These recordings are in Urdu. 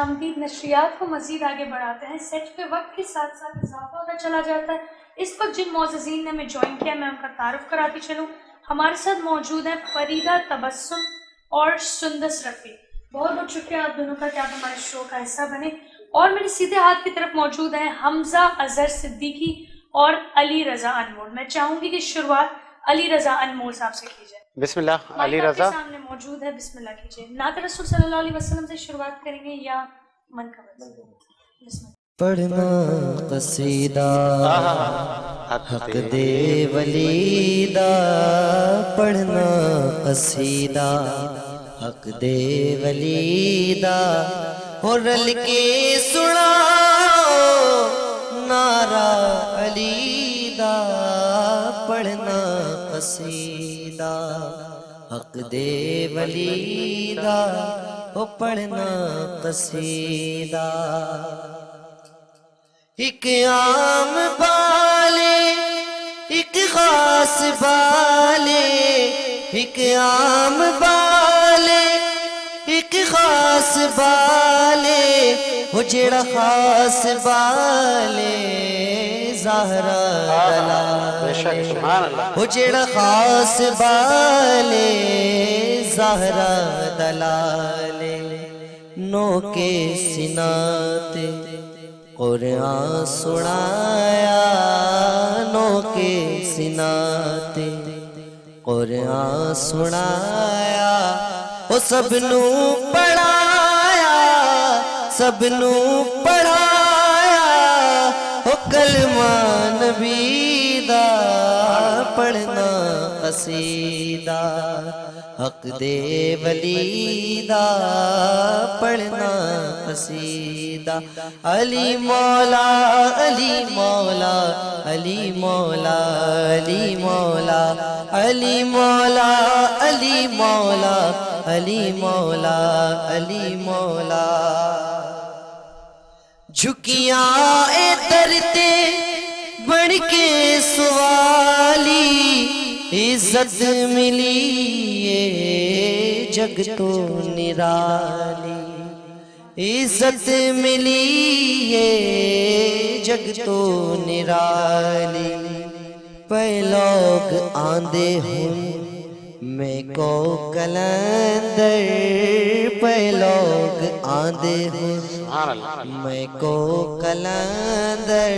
آمدید نشریات کو مزید آگے بڑھاتے ہیں. سیٹ پہ وقت کے ساتھ ساتھ اضافہ ہوتا چلا جاتا ہے. اس وقت جن معززین نے ہمیں جوائن کیا میں ان کا تعارف کراتی چلوں. ہمارے ساتھ موجود ہیں فریدہ تبسم اور سندس رفیع. بہت بہت شکریہ آپ دونوں کا کہ آپ ہمارے شو کا حصہ بنے. اور میرے سیدھے ہاتھ کی طرف موجود ہیں حمزہ اظہر صدیقی اور علی رضا انمول. میں چاہوں گی کہ شروعات علی رضا انمول صاحب سے کی جائے. بسم اللہ. علی رضا آپ کے سامنے موجود ہے, بسم اللہ کیجیے. نعت رسول صلی اللہ علیہ وسلم سے شروعات کریں گے یا منقبت سے؟ بسم اللہ. پڑھنا قصیدہ حق دے ولیدہ, پڑھنا قصیدہ حق دے ولیدہ, اور رل کے سناؤ نعرہ علیدہ, پڑھنا قصیدہ حق دے ولیدہ, او پڑھنا قصیدہ. ایک عام بالے ایک خاص بالے, ایک عام بالے ایک خاص بالے, وہ جڑا خاص بالے زہرا دلالے, وہ جڑا خاص بالے زہرا دلالے. نو کے سناتے قرآن سنایا, نو کے سناتے قرآن سنایا, وہ سب نو پڑھایا, سب نو پڑھایا, وہ کلمہ نبی دا پڑھنا قصیدہ حق دے ولیدہ, پڑھنا قصیدہ. علی مولا علی مولا علی مولا علی مولا علی مولا علی مولا علی مولا علی مولا. جھکیاں اے درتے بڑھ کے سوالی, عزت ملی یہ جگ تو نرالی, عزت ملی یہ جگ تو نرالی. پہ لوگ آندے ہوں میں کو کلندر, پہ لوگ آندے ہوں میں کو کلندر,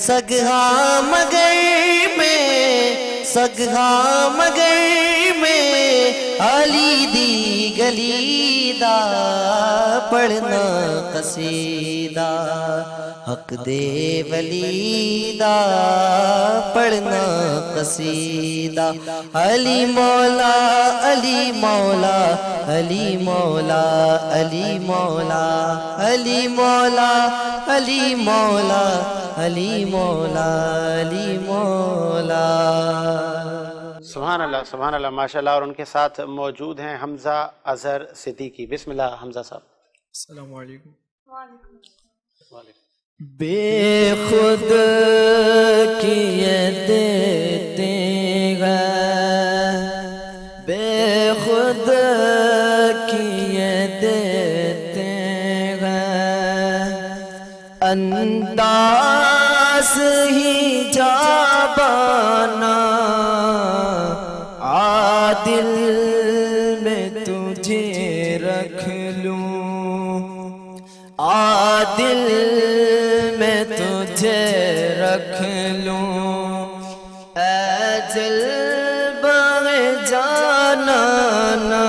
سگہا مگر میں سگہا مگر میں علی دی گلی دا پڑھنا قصیدہ حق دے ولیدہ, پڑھنا قصیدہ. علی مولا علی مولا علی مولا علی مولا علی مولا علی مولا علی مولا علی مولا. سبحان اللہ سبحان اللہ ماشاء اللہ. اور ان کے ساتھ موجود ہیں حمزہ اظہر صدیقی. بسم اللہ حمزہ صاحب. السلام علیکم. وعلیکم السلام. بے خود کیے دیتے ہیں, بے خود کیے دیتے ہیں, انداز ہی جابانا عادل میں تجھے رکھ لوں, عادل میں تجھے رکھ لوں, اے جلوہ جانانا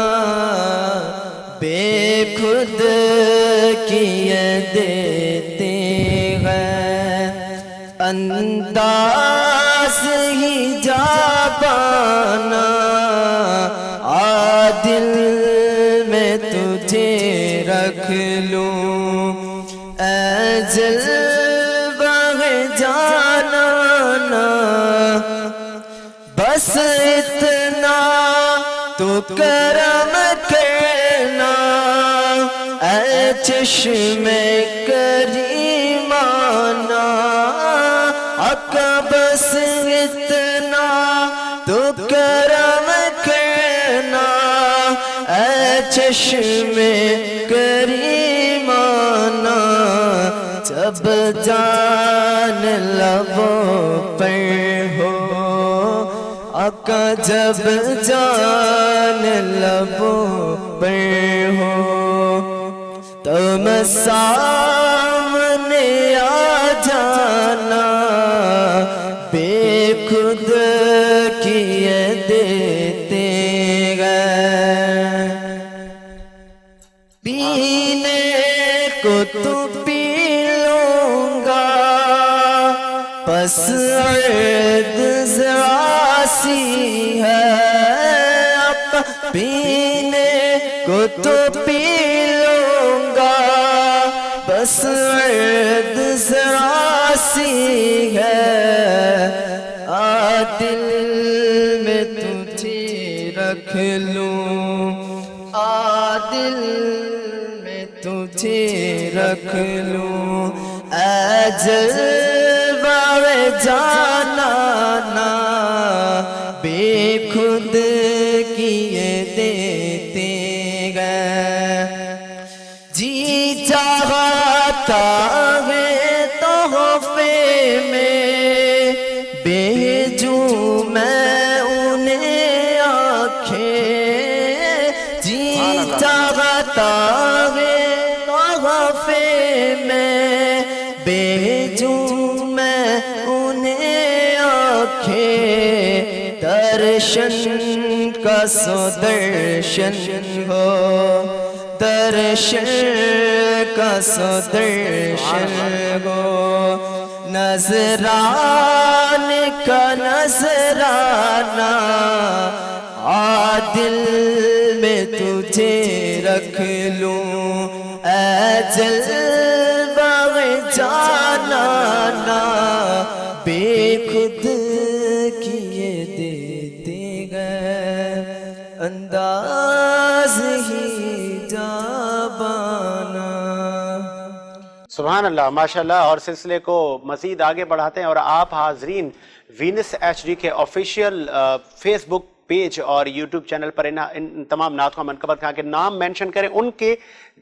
بے خود کیے دیتے ہیں, انداز ہی جابانا عادل میں تجھے رکھ لوں, اے جلوہ جانانا بس اتنا تو کرم کرنا, اے چشم کریمانہ آقا بس اتنا تو کرم کرنا, اے چشم کریمانہ جب جان لبوں پر ہو آقا جب جان لبوں پر ہو تم سامنے آ جانا بے خود کیے دیتے گئے پینے کو تو پی لوں گا پس عرض ذرا سی ہے آقا پینے کو تو پی لوں گا بس عرض ذرا سی ہے دل میں تجھے رکھ لوں دل میں تجھے رکھ لوں اے جلوہ جانا نا بے خود کیے دیتے گئے جی چاہتا ہے تحفے میں بھیجوں میں انہیں آنکھیں جی چاہتا ہے تحفے میں بھیجوں میں انہیں آنکھیں درشن کا سو درشن ہو درشن کا سو درشن ہو نظران کا نظرانہ دل میں تجھے رکھ لوں اے جلوہ جانا نا بے خود کیے دیتے گئے انداز ہی جابانا سبحان اللہ ماشاءاللہ. اور سلسلے کو مزید آگے بڑھاتے ہیں اور آپ حاضرین وینس ایچ ڈی کے آفیشیل فیس بک پیج اور یوٹیوب چینل پر ان تمام نعت و منقبت خواں کے نام مینشن کریں ان کے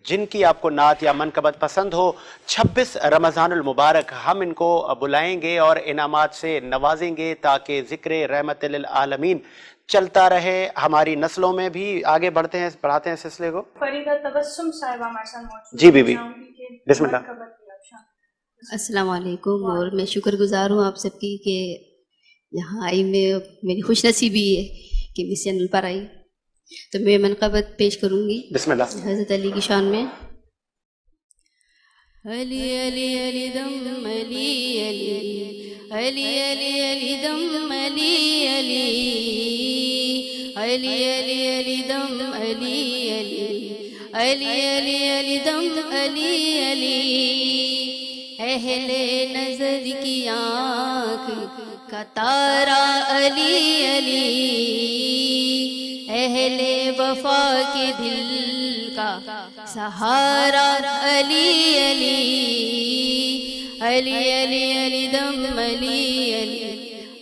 جن کی آپ کو نعت یا منقبت پسند ہو. 26 رمضان المبارک ہم ان کو بلائیں گے اور انعامات سے نوازیں گے تاکہ ذکر رحمت للعالمین چلتا رہے ہماری نسلوں میں بھی. آگے بڑھاتے ہیں سلسلے کو. فریدہ تبسم صاحبہ ہمارے ساتھ موجود جی بی بی بسم اللہ. السلام علیکم. اور میں شکر گزار ہوں آپ سب کی کہ یہاں آئی میں میری خوش نصیبی ہے کہ میں چینل پر آئی تو میں منقبت پیش کروں گی بسم اللہ. حضرت علی کی شان میں. علی علی علی دم علی علی علی علی علی دم علی علی علی علی علی دم علی علی علی علی علی دم علی علی اہل نظر کی آنکھ کا تارا علی علی اہل وفا کے دل کا سہارا علی علی علی علی علی دم علی علی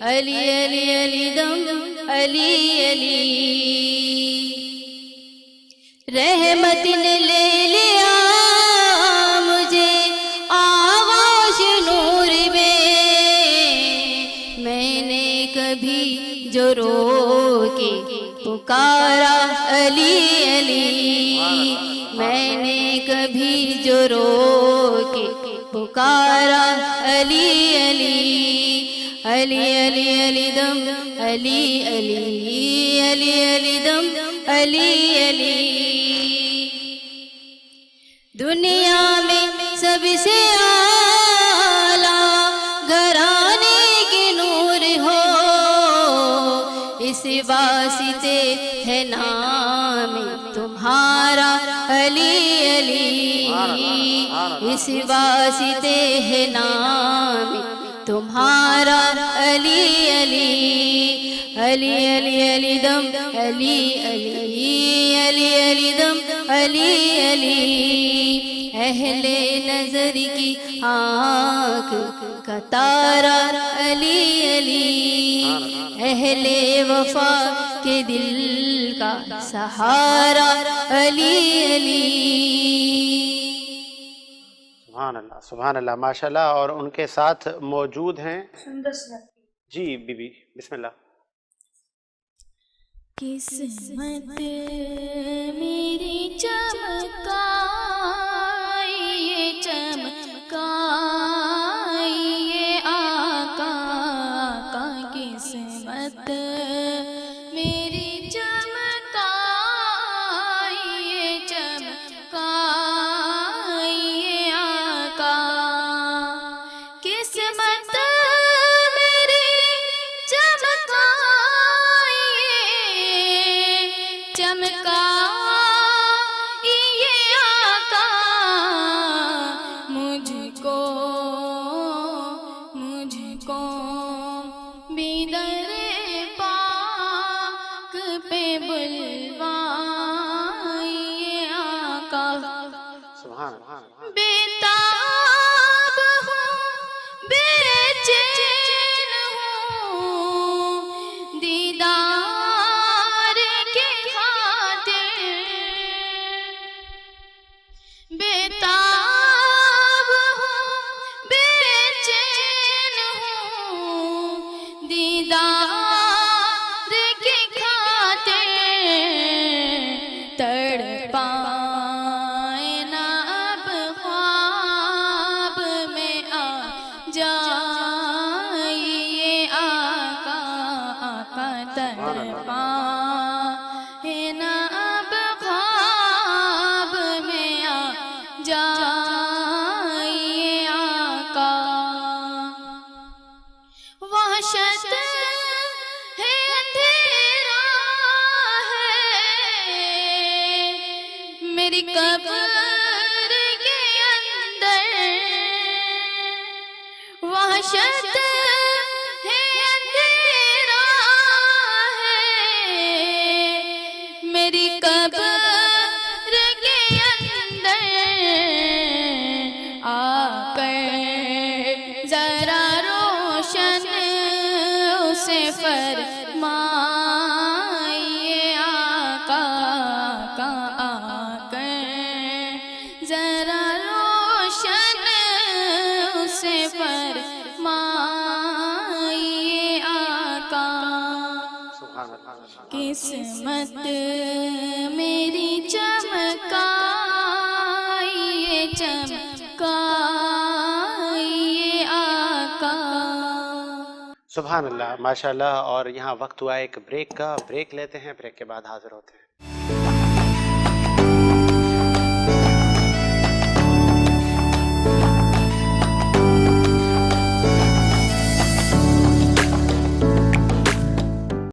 علی علی علی دم علی علی رحمت نے لے لیا مجھے آغوش نور میں نے کبھی جو رو کے پکارا علی علی میں نے کبھی جو رو کے پکارا علی علی علی علی علی دم علی علی علی علی دم علی علی دنیا میں سب سے اعلیٰ گھرانے کے نور ہو اس واسطے ہے نام تمہارا علی علی اس واسطے ہے نام تمہارا علی علی علی علی علی دم علی علی علی علی دم علی علی اہل نظر کی آنکھ کا تارا علی علی اہل وفا کے دل کا سہارا علی علی سبحان اللہ ماشاءاللہ. اور ان کے ساتھ موجود ہیں سندر سی جی بی بی. بسم اللہ. قسمت میری چمکائی یہ چمکائی یہ آقا کا قسمت میری چمکائی یہ چمکائی یہ آقا قسمت میری چمکائی چمکا یہ آقا مجھ کو بیدر پاک پہ بلوائی یہ آقا سبحان اللہ. بیتاب ہوں بے چین ہوں دیدار کے خاطر بیتاب ہوں بے چین ہوں دیدار کے خاطر تڑپائے نہ اب خواب میں آ جائیے آقا آقا تڑپائے نہ اب خواب میں آ جائیے آقا وحشت ہے اندھیرا ہے میری قبر کے اندر وحشت ہے اندھیرا ہے میری قبر کے اندر آ کر ذرا روشن اسے فرمائیے آقا آقا آ کر ذرا روشن اسے فرمائیے آقا سبحان اللہ. قسمت میری چمکائی یہ چمکائی یہ آقا سبحان اللہ ماشاءاللہ. اور یہاں وقت ہوا ایک بریک کا. بریک لیتے ہیں, بریک کے بعد حاضر ہوتے ہیں.